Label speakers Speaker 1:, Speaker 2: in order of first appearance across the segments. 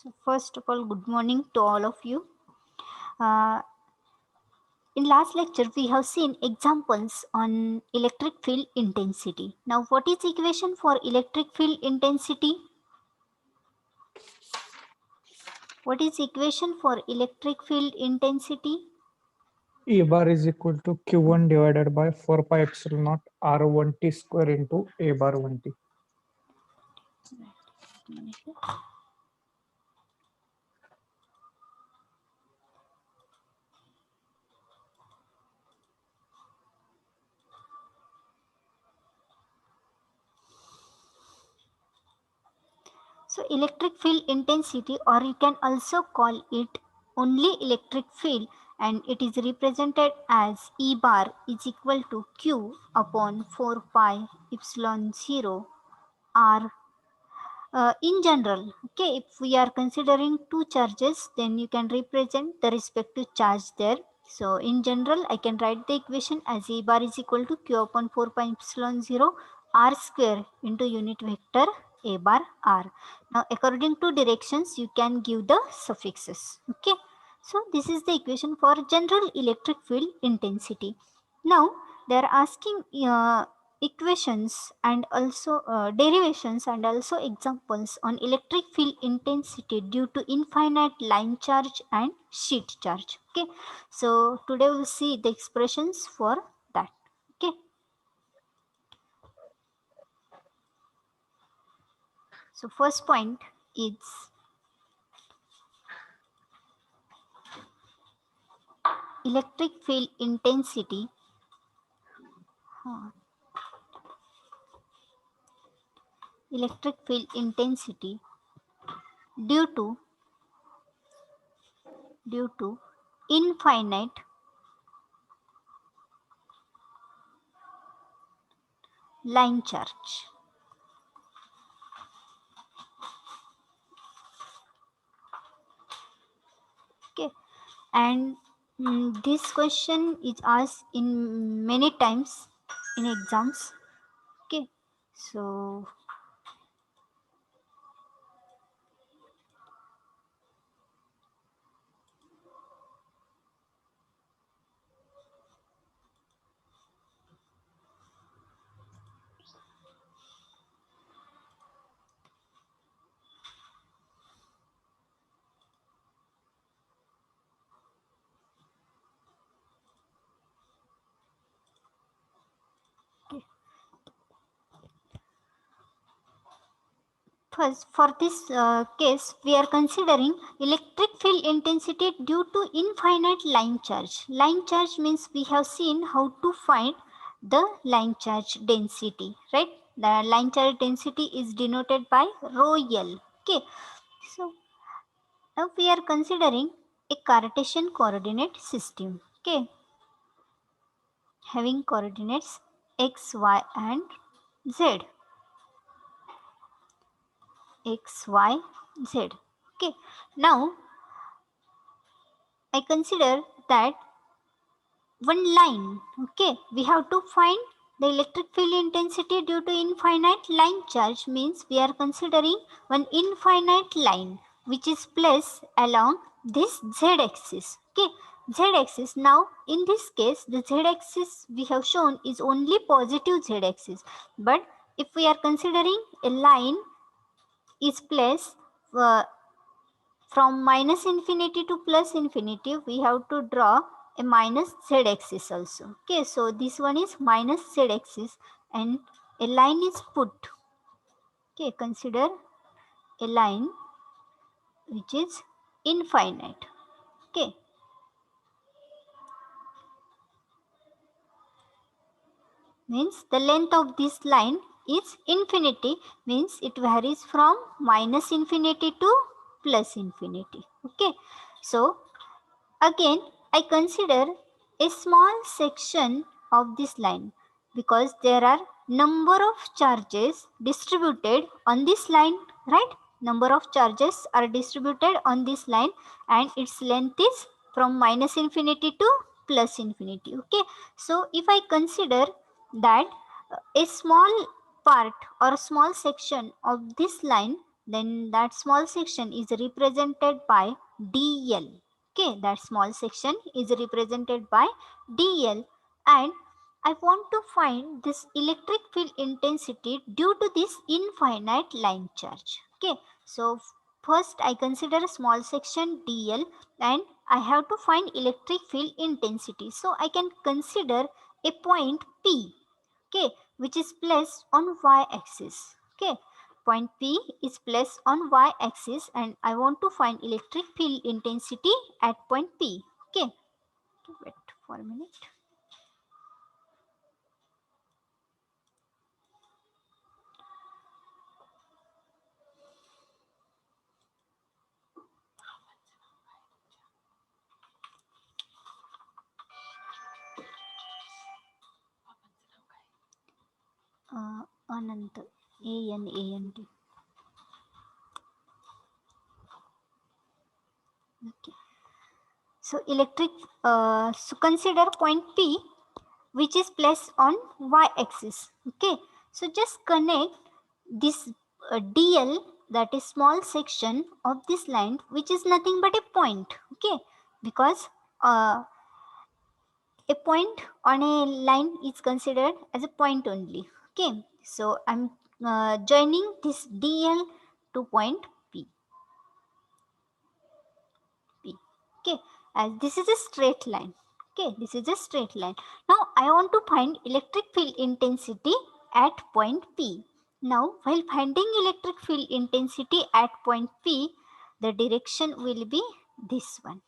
Speaker 1: So first of all, good morning to all of you. Uh, in last lecture, we have seen examples on electric field intensity. Now, what is the equation for electric field intensity? What is the equation for electric field intensity?
Speaker 2: E bar is equal to Q1 divided by 4 pi epsilon naught R1T square into A bar 1T.
Speaker 1: So, electric field intensity, or you can also call it only electric field, and it is represented as E bar is equal to Q upon 4 pi epsilon 0 R in general. Okay, if we are considering two charges, then you can represent the respective charge there. So in general, I can write the equation as E bar is equal to Q upon 4 pi epsilon 0 R square into unit vector A bar R. Now according to directions, you can give the suffixes. Okay, so this is the equation for general electric field intensity. Now they are asking equations and also derivations and also examples on electric field intensity due to infinite line charge and sheet charge. Okay, so today we'll see the expressions for that. Okay, so first point is electric field intensity uh, electric field intensity due to infinite line charge. Okay, and this question is asked in many times in exams. Okay, so first for this case we are considering electric field intensity due to infinite line charge. Line charge means we have seen how to find the line charge density, right? The line charge density is denoted by rho L. Okay, so now we are considering a Cartesian coordinate system. Okay, having coordinates x, y and z. X, Y, Z. Okay, now I consider that one line. Okay, we have to find the electric field intensity due to infinite line charge means we are considering one infinite line which is placed along this z axis. Okay, z axis. Now in this case the z axis we have shown is only positive z axis, but if we are considering a line is placed from minus infinity to plus infinity, we have to draw a minus z axis also. Okay, so this one is minus z axis and a line is put. Okay, consider a line which is infinite. Okay, means the length of this line is infinity, means it varies from minus infinity to plus infinity. Okay, so again, I consider a small section of this line because there are number of charges distributed on this line, right? Number of charges are distributed on this line and its length is from minus infinity to plus infinity. Okay, so if I consider that a small part or a small section of this line then that small section is represented by dl. Okay, that small section is represented by dl, and I want to find this electric field intensity due to this infinite line charge. Okay, so first I consider a small section dl and I have to find electric field intensity. So I can consider a point P, okay, which is placed on y axis. Okay, point P is placed on y axis and I want to find electric field intensity at point P. Okay, wait for a minute. Anant, A-N-A-N-T. Okay. So so consider point P which is placed on y-axis. Okay. So just connect this DL, that is small section of this line, which is nothing but a point. Okay. Because a point on a line is considered as a point only. Okay. So I'm joining this DL to point P. Okay, as this is a straight line. Okay, this is a straight line. Now I want to find electric field intensity at point P. Now while finding electric field intensity at point P, the direction will be this one.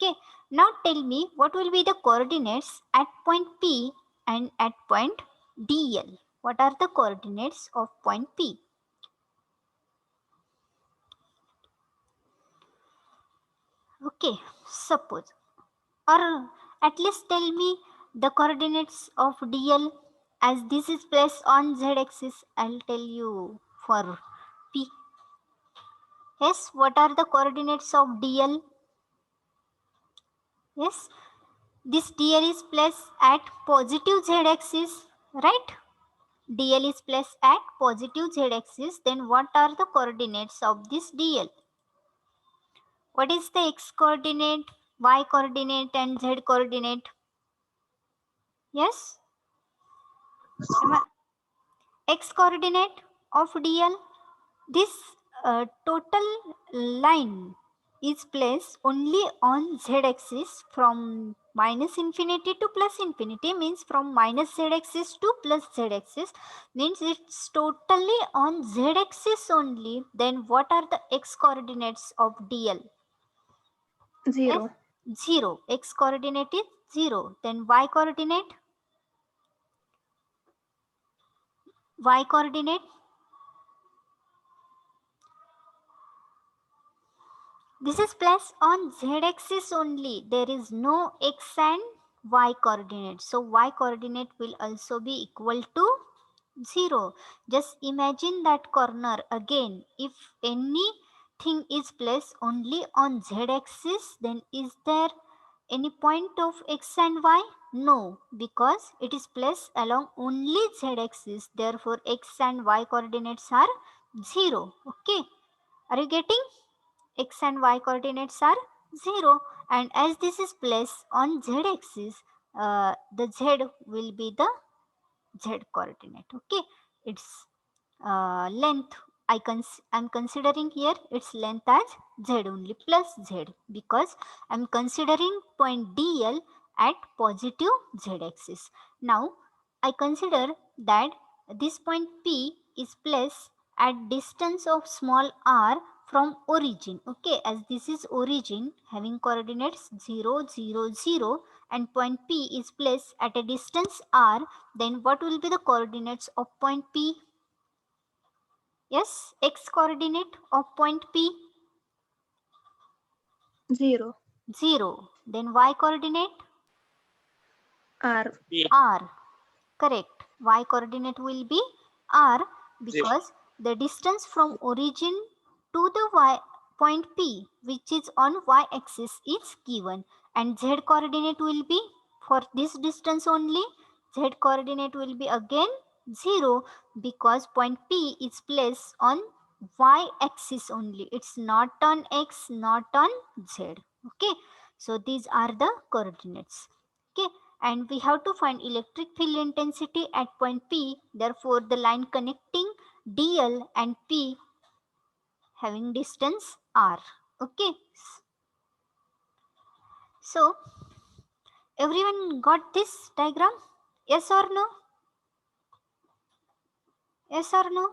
Speaker 1: Okay, now tell me what will be the coordinates at point P and at point DL. What are the coordinates of point P? Okay, suppose, or at least tell me the coordinates of dl, as this is placed on z axis. I'll tell you for P. Yes, what are the coordinates of dl? Yes, this dl is placed at positive z axis, right? Dl is placed at positive z axis. Then what are the coordinates of this dl? What is the x coordinate, y coordinate and z coordinate? Yes, x coordinate of dl, this total line is placed only on z axis from minus infinity to plus infinity, means from minus z axis to plus z axis, means it's totally on z axis only. Then what are the x coordinates of dl? Yes,
Speaker 3: 0.
Speaker 1: 0. X coordinate is 0. Then y coordinate, y coordinate, this is placed on z-axis only. There is no x and y coordinate. So y coordinate will also be equal to 0. Just imagine that corner again. If anything is placed only on z-axis, then is there any point of x and y? No, because it is placed along only z-axis. Therefore, x and y coordinates are 0. Okay. Are you getting? X and y coordinates are 0, and as this is placed on z axis, the z will be the z coordinate. Okay, its length, I'm considering here its length as z only, plus z, because I'm considering point dl at positive z axis. Now I consider that this point P is placed at distance of small r from origin. Okay, as this is origin having coordinates 0 0 0 and point P is placed at a distance r, then what will be the coordinates of point P? Yes, x coordinate of point P?
Speaker 3: 0.
Speaker 1: 0. Then y coordinate?
Speaker 3: R.
Speaker 1: R. Correct. Y coordinate will be r, because the distance from origin to the point P, which is on y axis, is given, and z coordinate will be for this distance only. Z coordinate will be again 0, because point P is placed on y axis only. It's not on x, not on z. Okay, so these are the coordinates. Okay, and we have to find electric field intensity at point P. Therefore, the line connecting DL and P having distance r. Okay, so everyone got this diagram? Yes or no? Yes or no?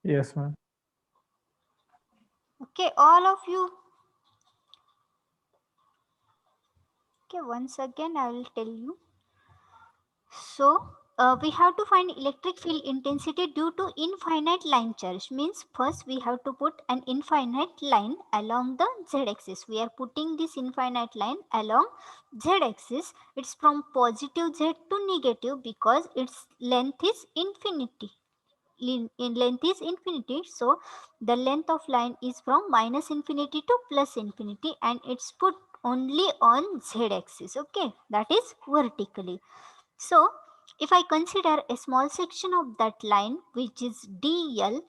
Speaker 2: Yes, ma'am.
Speaker 1: Okay, all of you. Okay, once again I will tell you. So we have to find electric field intensity due to infinite line charge. Means first we have to put an infinite line along the z-axis. We are putting this infinite line along z-axis. It's from positive z to negative because its length is infinity. In length is infinity, so the length of line is from minus infinity to plus infinity, and it's put only on z-axis. Okay, that is vertically. So if I consider a small section of that line which is dl,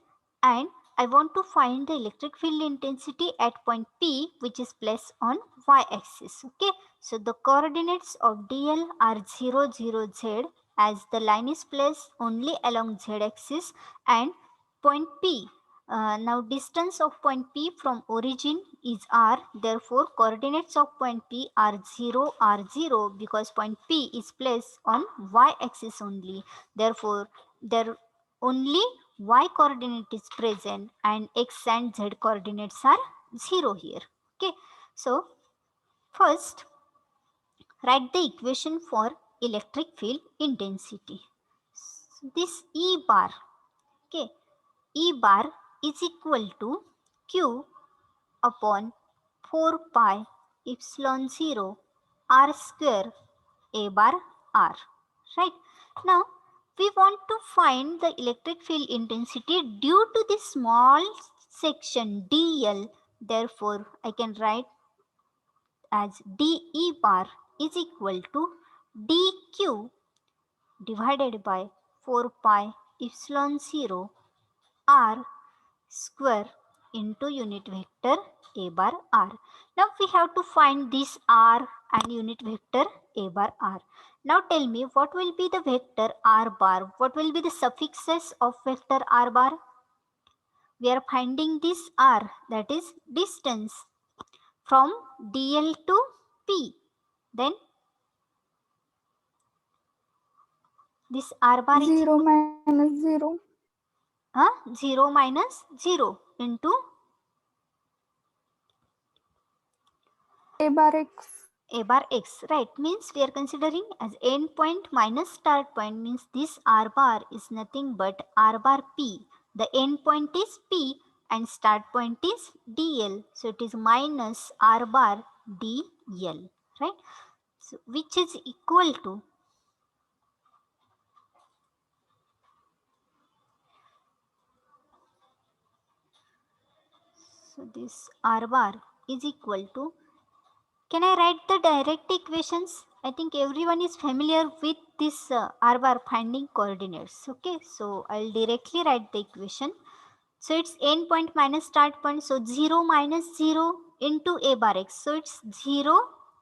Speaker 1: and I want to find the electric field intensity at point P which is placed on y-axis. Okay, so the coordinates of dl are 0, 0, z, as the line is placed only along z-axis, and point P. Now distance of point P from origin is r, therefore coordinates of point P are 0, r0, because point P is placed on y-axis only. Therefore there only y coordinate is present and x and z coordinates are 0 here. Okay, so first write the equation for electric field intensity. This E bar, okay, E bar is equal to Q upon 4 pi epsilon 0 r square A bar r. Right? Now we want to find the electric field intensity due to this small section dl. Therefore, I can write as dE bar is equal to dq divided by 4 pi epsilon 0 r square into unit vector A bar r. Now we have to find this r and unit vector A bar r. Now tell me, what will be the vector r bar? What will be the suffixes of vector r bar? We are finding this r, that is distance from dl to p. Then this r bar is
Speaker 4: 0 minus 0.
Speaker 1: 0 minus 0 into
Speaker 4: A bar x.
Speaker 1: A bar x, right? Means we are considering as end point minus start point, means this r bar is nothing but r bar p. The end point is p and start point is dl. So it is minus r bar dl, right? So which is equal to, so this r bar is equal to, can I write the direct equations? I think everyone is familiar with this r bar finding coordinates. Okay, so I'll directly write the equation. So it's end point minus start point. So 0 minus 0 into A bar x. So it's 0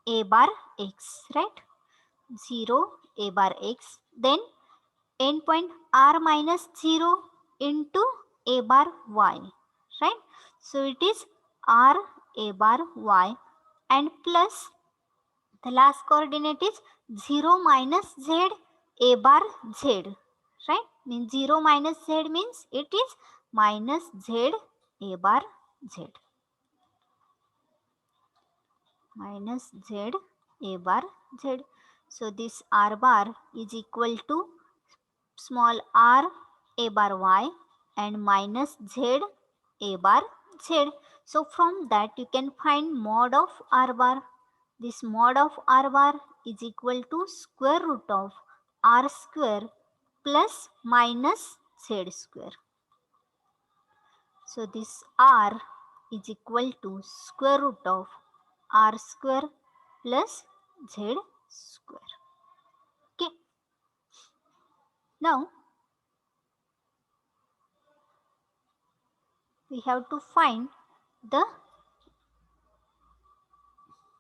Speaker 1: A bar x, right? 0 A bar x. Then end point r minus 0 into A bar y, right? So it is r A bar y, and plus the last coordinate is 0 minus z A bar z, right? Means 0 minus z means it is minus z A bar z, minus z A bar z. So this r bar is equal to small r A bar y and minus z A bar z. So from that you can find mod of r bar. This mod of r bar is equal to square root of r square plus minus z square. So this r is equal to square root of r square plus z square. Okay. Now we have to find the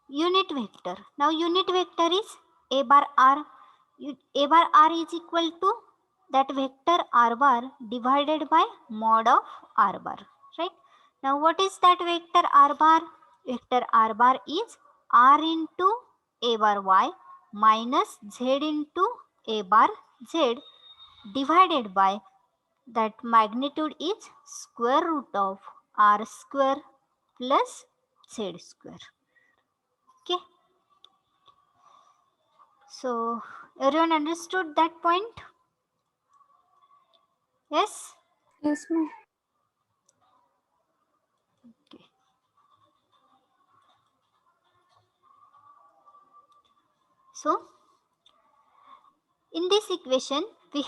Speaker 1: unit vector. Now unit vector is a bar r. A bar r is equal to that vector r bar divided by mod of r bar, right? Now what is that vector r bar? Vector r bar is r into a bar y minus z into a bar z divided by that magnitude is square root of r square plus z square. Okay. So everyone understood that point? Yes?
Speaker 4: Yes, ma'am.
Speaker 1: Okay. So in this equation we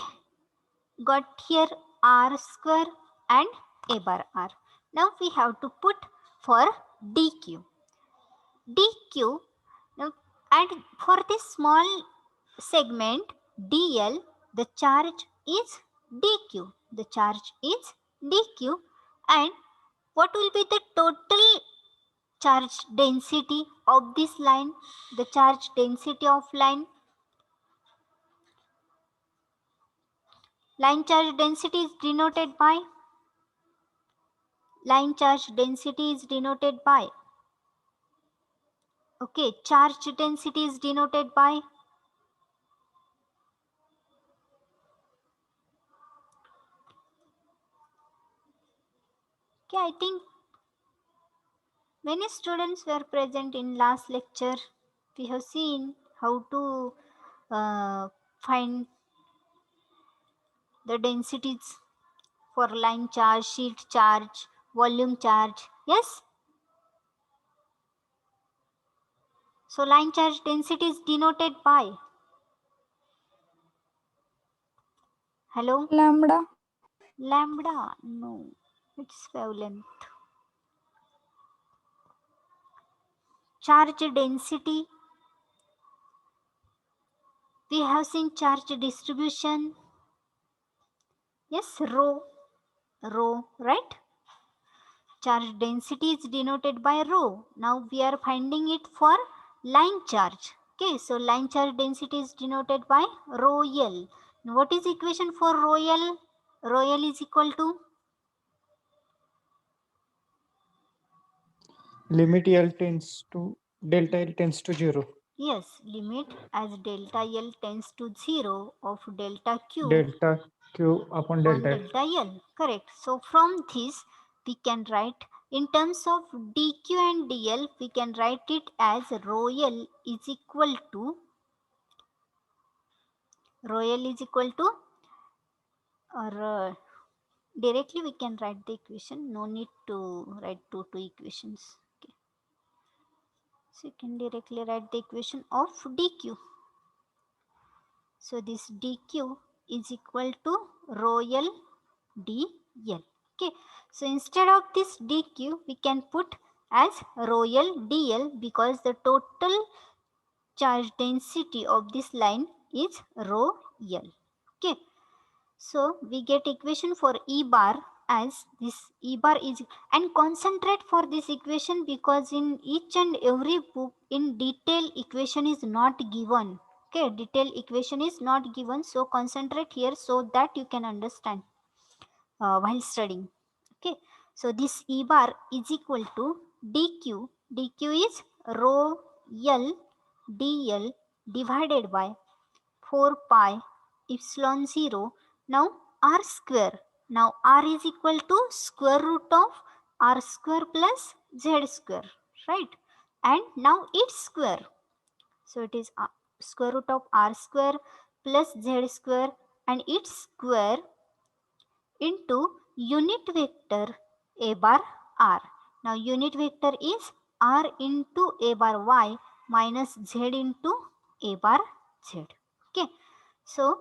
Speaker 1: got here r square and a bar r. Now we have to put for dq. dq now, and for this small segment dl, the charge is dq. The charge is dq, and what will be the total charge density of this line? The charge density of line charge density is denoted by okay, charge density is denoted by okay, I think many students were present in last lecture. We have seen how to find the densities for line charge, sheet charge, volume charge. Yes? So line charge density is denoted by, hello?
Speaker 4: Lambda.
Speaker 1: Lambda. No, it's wavelength. Charge density. We have seen charge distribution. Yes, rho, right? Charge density is denoted by rho. Now we are finding it for line charge. Okay, so line charge density is denoted by rho L. Now what is equation for rho L? Rho L is equal to,
Speaker 2: limit L tends to delta L tends to 0.
Speaker 1: yes, limit as delta L tends to 0 of delta Q
Speaker 2: Delta Q upon
Speaker 1: on
Speaker 2: delta L.
Speaker 1: delta L. Correct. So from this we can write in terms of dq and dl, we can write it as rho L is equal to or directly we can write the equation. No need to write two equations. Okay. So you can directly write the equation of dq. So this dq is equal to rho L dl. Okay. So instead of this dq, we can put as rho L dl because the total charge density of this line is rho L. Okay. So we get equation for E bar as this E bar is, and concentrate for this equation because in each and every book in detail equation is not given. Okay, detail equation is not given, so concentrate here so that you can understand while studying. Okay, so this E bar is equal to dq. dq is rho L dl divided by 4 pi epsilon 0. Now r square. Now r is equal to square root of r square plus z square, right? And now its square. So it is square root of r square plus z square and its square into unit vector a bar r. Now unit vector is r into a bar y minus z into a bar z. Okay. So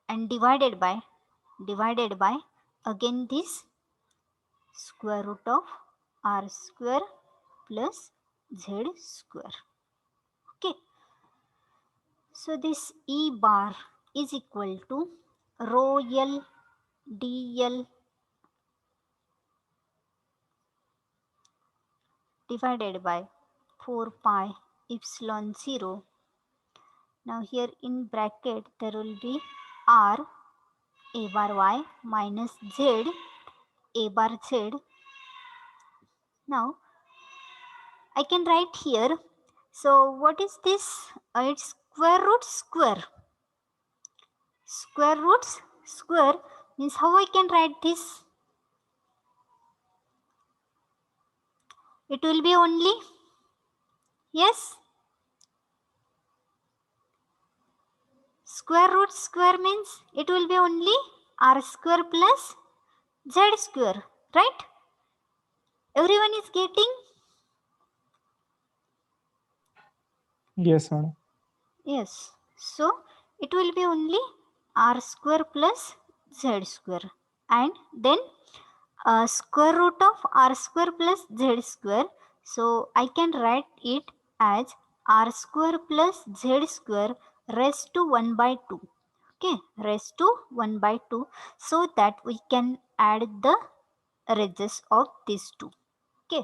Speaker 1: and divided by again this square root of r square plus z square. Okay. So this E bar is equal to rho L dl divided by 4 pi epsilon 0. Now here in bracket there will be r a bar y minus z a bar z. Now I can write here. So what is this? It's square root square. Square roots square means how I can write this? It will be only, yes, square root square means it will be only r square plus z square, right? Everyone is getting?
Speaker 2: Yes, madam.
Speaker 1: Yes. So it will be only r square plus z square, and then square root of r square plus z square. So I can write it as r square plus z square raised to 1 by 2. Okay, raised to 1 by 2, so that we can add the rages of these two. Okay,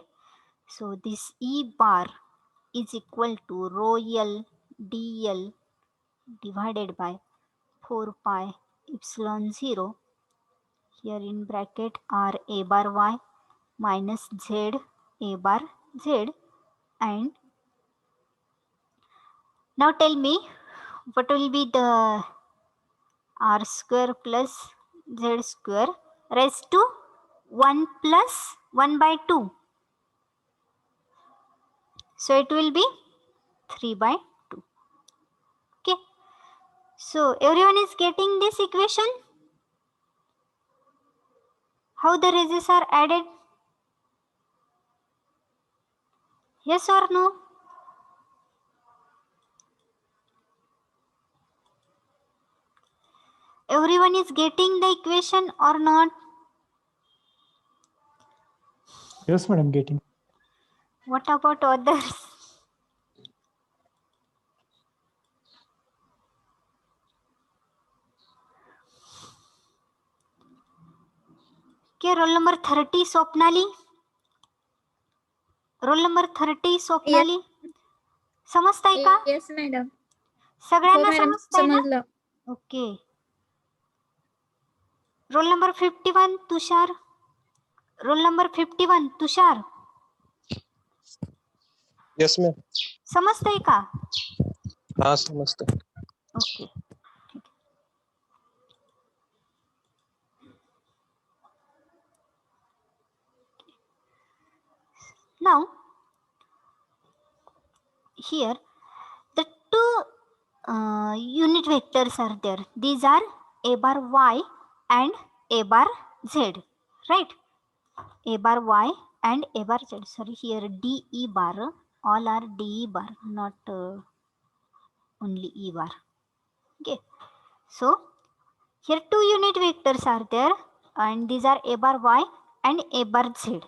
Speaker 1: so this E bar is equal to rho L dl divided by 4 pi epsilon 0, here in bracket r a bar y minus z a bar z. And now tell me what will be the r square plus z square raised to 1 plus 1 by 2. So it will be 3 by 2. Okay. So everyone is getting this equation? How the rages are added? Yes or no? Everyone is getting the equation or not?
Speaker 2: Yes, madam, getting.
Speaker 1: What about others? Okay, roll number 30 Swapnali. Roll number 30 Swapnali. समजताय का?
Speaker 3: Yes madam.
Speaker 1: सगळ्यांना
Speaker 3: हो madam,
Speaker 1: समजताय ना?
Speaker 3: समजलं.
Speaker 1: Okay. Roll number 51 Tushar. Roll number 51 Tushar.
Speaker 5: Yes ma'am.
Speaker 1: समजताय का?
Speaker 5: हाँ समझते.
Speaker 1: Okay. Now here the two unit vectors are there. These are a bar y and a bar z, right? A bar y and a bar z. Sorry, here d e bar, all are d e bar, not only e bar. Okay, so here two unit vectors are there, and these are a bar y and a bar z.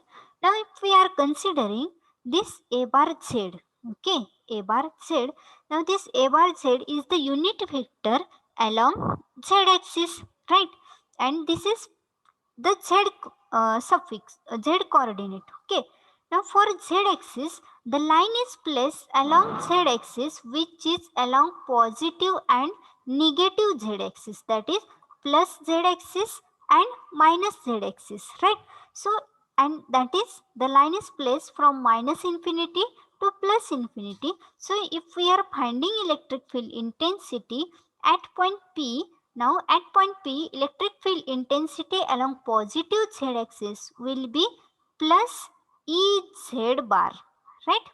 Speaker 1: Now if we are considering this a bar z, okay, a bar z, now this a bar z is the unit vector along z axis, right? And this is the z suffix, z coordinate. Okay, now for z axis the line is placed along z axis, which is along positive and negative z axis, that is plus z axis and minus z axis, right? So, and that is the line is placed from minus infinity to plus infinity. So if we are finding electric field intensity at point P, now at point P, electric field intensity along positive z axis will be plus Ez bar, right?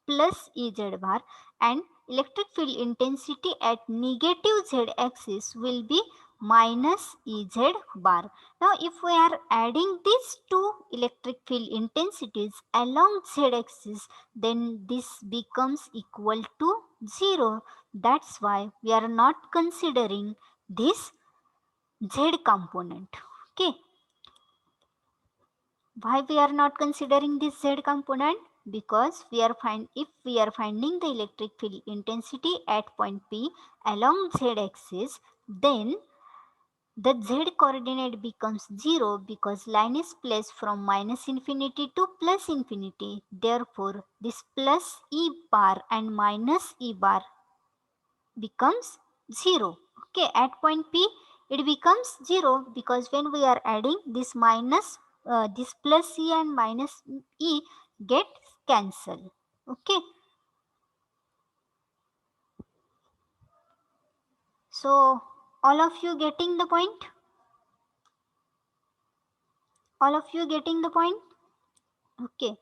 Speaker 1: Plus Ez bar, and electric field intensity at negative z axis will be minus Ez bar. Now if we are adding these two electric field intensities along z axis, then this becomes equal to 0. That's why we are not considering this z component. Okay, why we are not considering this z component? Because if we are finding the electric field intensity at point P along z axis, then the z coordinate becomes 0 because line is placed from minus infinity to plus infinity. Therefore, this plus e bar and minus e bar becomes 0. Okay, at point P it becomes 0 because when we are adding this minus, this plus e and minus e get cancelled. Okay. So, all of you getting the point? All of you getting the point? Okay.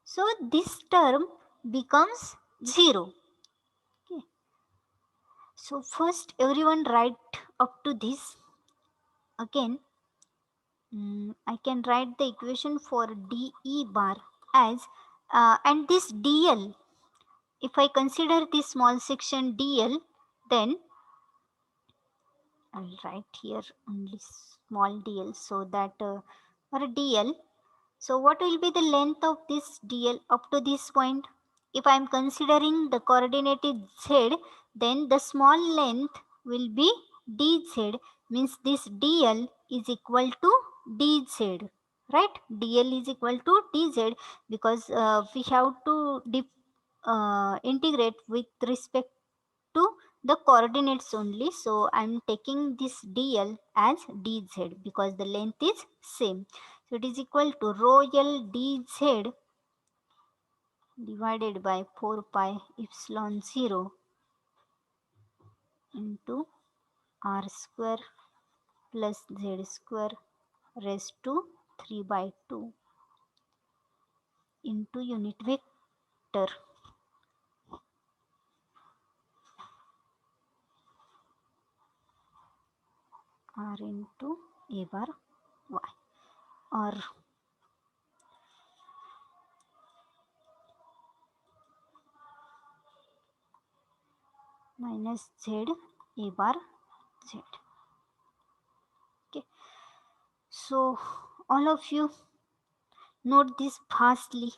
Speaker 1: So, this term becomes 0. Okay. So, first everyone write up to this. Again, I can write the equation for dE bar as, and this dl, if I consider this small section dl, then I'll write here only small dl, so that for dl, so what will be the length of this dl up to this point? If I am considering the coordinate is z, then the small length will be dz, means this dl is equal to dz, right? dl is equal to dz because we have to integrate with respect to the coordinates only. So I'm taking this dl as dz because the length is same. So it is equal to rho L dz divided by 4 pi epsilon 0 into r square plus z square raised to 3 by 2 into unit vector r into a bar y, or minus z a bar z. Okay, so all of you note this fastly.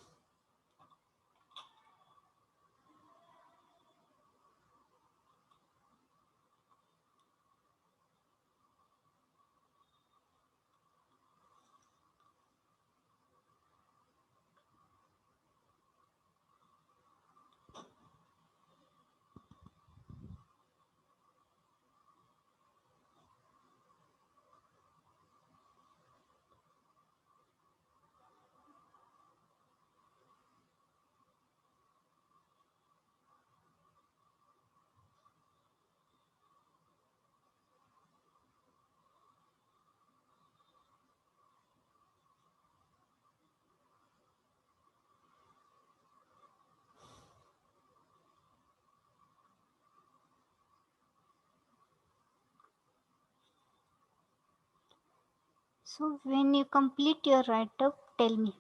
Speaker 1: So when you complete your write-up, tell me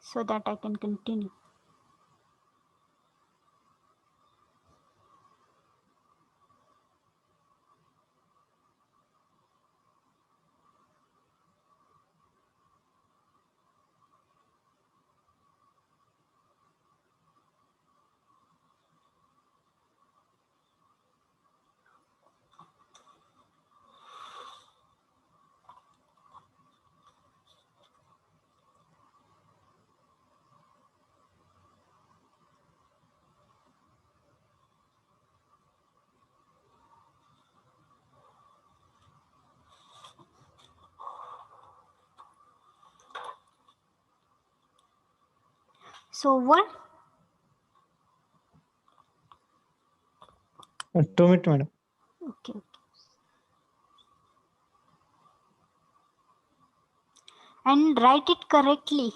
Speaker 1: so that I can continue. So what?
Speaker 2: 2 minutes, madam.
Speaker 1: Okay. And write it correctly.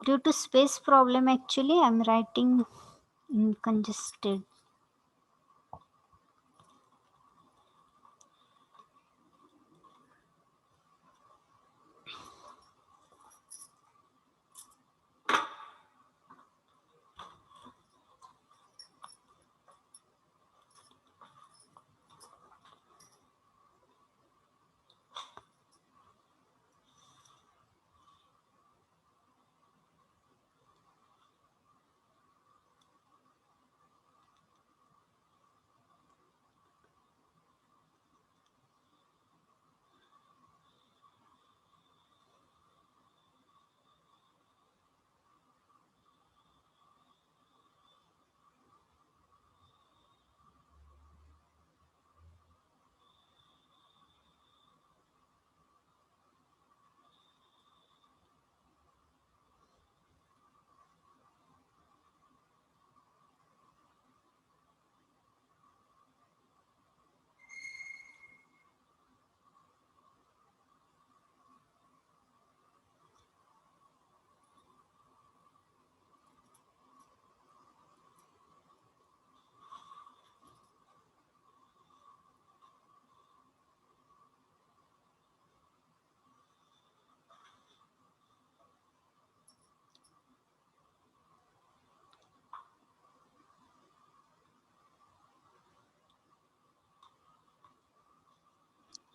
Speaker 1: Due to space problem, actually, I'm writing in congested.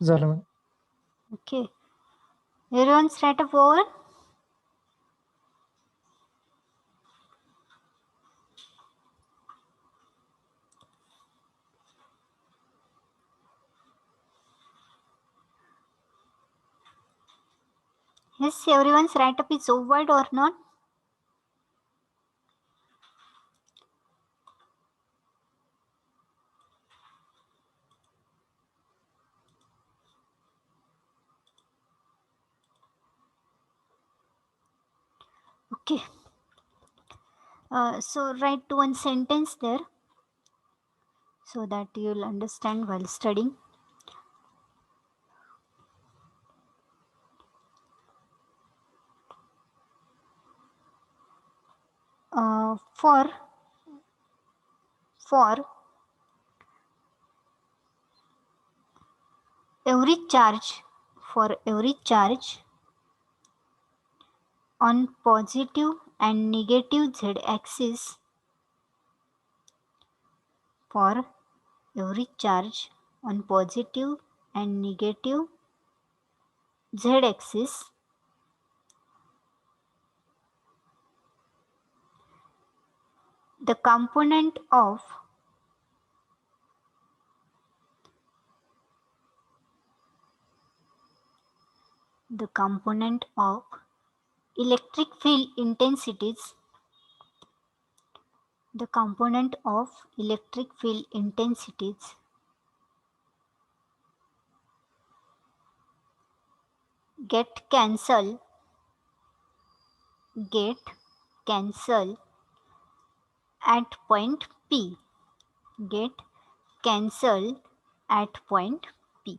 Speaker 2: झालं ma'am.
Speaker 1: Okay. Everyone's write up over. Yes, everyone's write up is over or not? Okay. So write one sentence there so that you'll understand while studying. For every charge, on positive and negative z-axis, for every charge on positive and negative z-axis, the component of electric field intensities get cancelled at point P. Get cancelled at point P.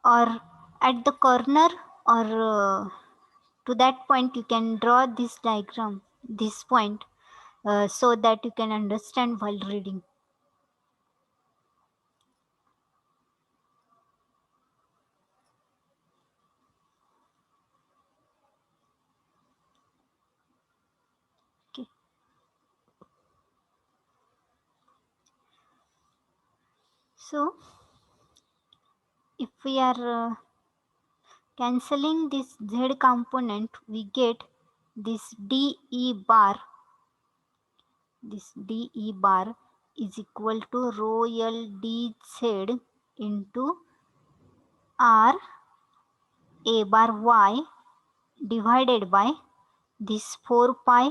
Speaker 1: Or at the corner, or to that point you can draw this diagram, this point, so that you can understand while reading. Okay. So if we are cancelling this z component, we get this dE bar. This dE bar is equal to rho L dz into R A bar y divided by this 4 pi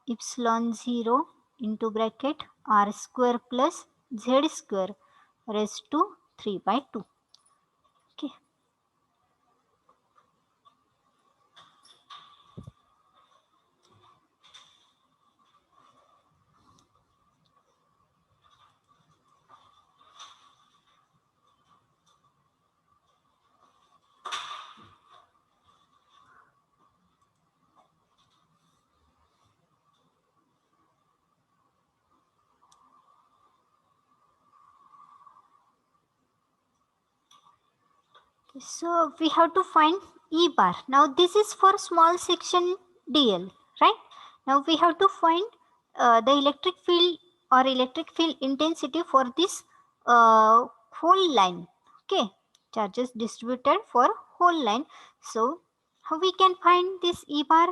Speaker 1: epsilon 0 into bracket R square plus Z square raised to 3 by 2. Okay. So we have to find E bar. Now this is for small section DL, right? Now we have to find the electric field or electric field intensity for this whole line. Okay, charges distributed for whole line. So how we can find this E bar?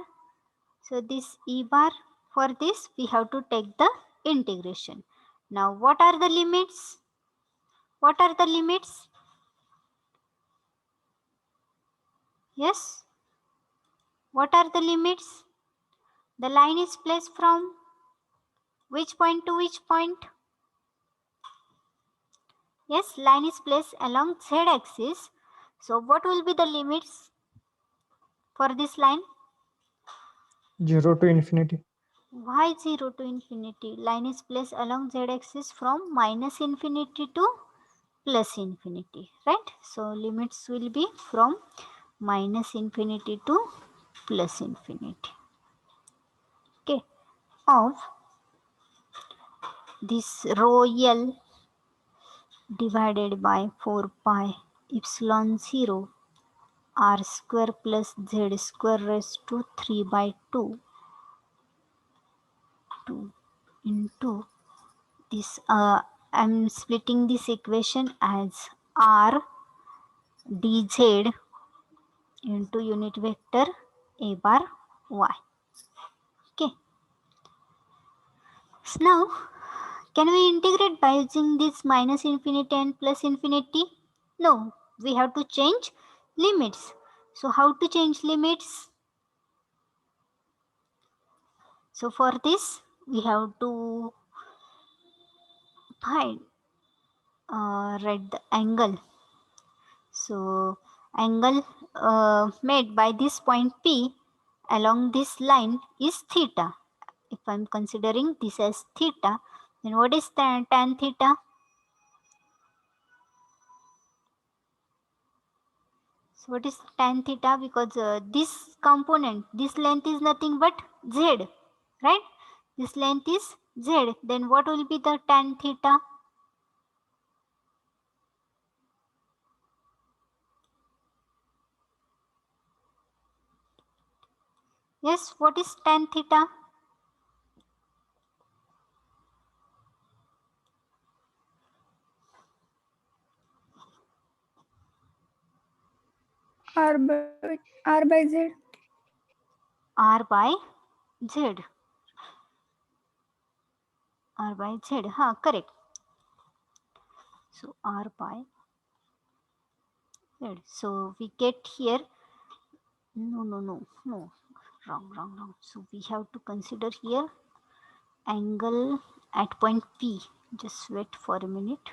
Speaker 1: So this E bar, for this we have to take the integration. Now what are the limits? What are the limits? Yes. What are the limits? The line is placed from which point to which point? Yes, line is placed along z-axis. So what will be the limits for this line?
Speaker 2: 0 to infinity.
Speaker 1: Why 0 to infinity? Line is placed along z-axis from minus infinity to plus infinity, right? So limits will be from minus infinity to plus infinity. Okay, of this rho L divided by 4 pi epsilon 0 R square plus Z square raised to 3 by 2 into this I'm splitting this equation as r dz into unit vector a bar y. Okay. So now, can we integrate by using this minus infinity and plus infinity? No, we have to change limits. So how to change limits? So for this, we have to find write the angle. So angle made by this point P along this line is theta. If I'm considering this as theta, then what is tan theta? So what is tan theta? Because this component, this length is nothing but z, right? This length is z. Then what will be the tan theta? Yes, what is tan theta?
Speaker 4: R by Z.
Speaker 1: R by z. R by z. Correct. So R by z. So we get here. No. Wrong. So we have to consider here angle at point P. Just wait for a minute.